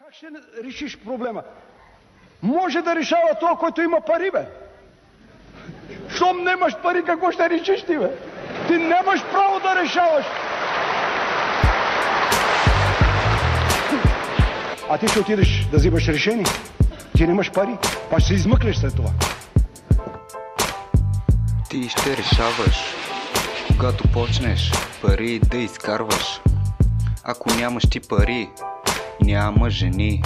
Как ще решиш проблема? Може да решава това, който има пари, бе. Щом нямаш пари, какво ще решиш ти, бе? Ти нямаш право да решаваш. А ти ще отидеш да взимаш решение. Ти нямаш пари, па ще се измъкнеш след това. Ти ще решаваш, когато почнеш пари да изкарваш. Ако нямаш ти пари, няма жени.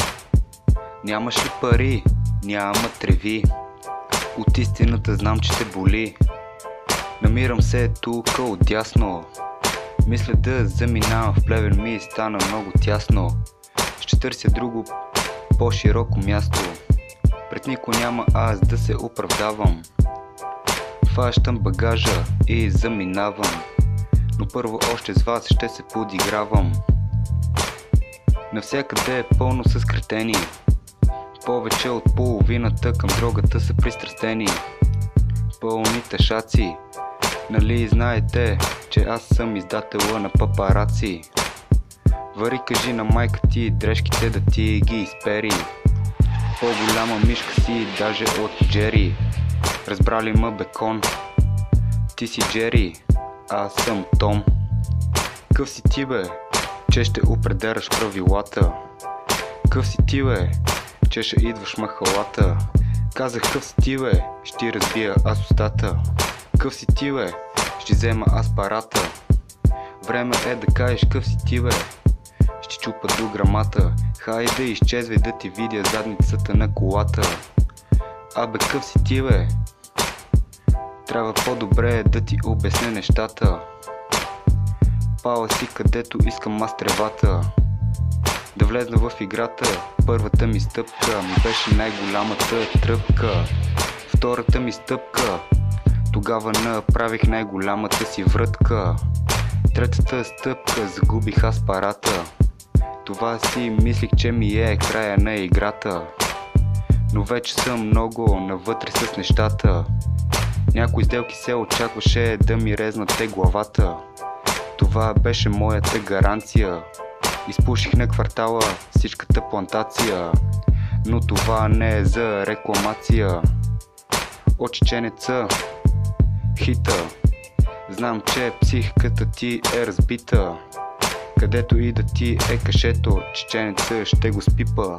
Нямаш ли пари, няма треви. От истината знам, че те боли. Намирам се тук отдясно. Мисля да заминавам, в Плевен ми стана много тясно. Ще търся друго по-широко място. Пред никой няма аз да се оправдавам. Фащам багажа и заминавам. Но първо още с вас ще се подигравам. Навсякъде е пълно с кретени. Повече от половината към дрогата са пристрастени. Пълните шаци. Нали знаете, че аз съм издателя на папараци. Вари кажи на майка ти дрежките да ти ги изпери. По-голяма мишка си даже от Джери. Разбрали ма бекон. Ти си Джери, аз съм Том. Къв си ти, бе, че ще определяш правилата? Къв си ти, бе, че ще идваш махалата? Казах къв си ти, бе, ще ти разбия аз устата. Къв си ти, бе, ще взема аз парата. Време е да кажеш къв си ти, бе, ще чупа до грамата. Хайде изчезвай да ти видя задницата на колата. Абе къв си ти, бе, трябва по-добре да ти обясня нещата. Пала си където искам аз тревата. Да влезна в играта, първата ми стъпка ми беше най-голямата тръпка. Втората ми стъпка, тогава направих най-голямата си врътка. Третата стъпка, загубих аз парата. Това си мислих, че ми е края на играта. Но вече съм много навътре с нещата. Някои сделки се очакваше да ми резнат главата. Това беше моята гаранция. Изпуших на квартала всичката плантация. Но това не е за рекламация. От чеченеца хита. Знам, че психиката ти е разбита. Където и да ти е кашето, чеченеца ще го спипа.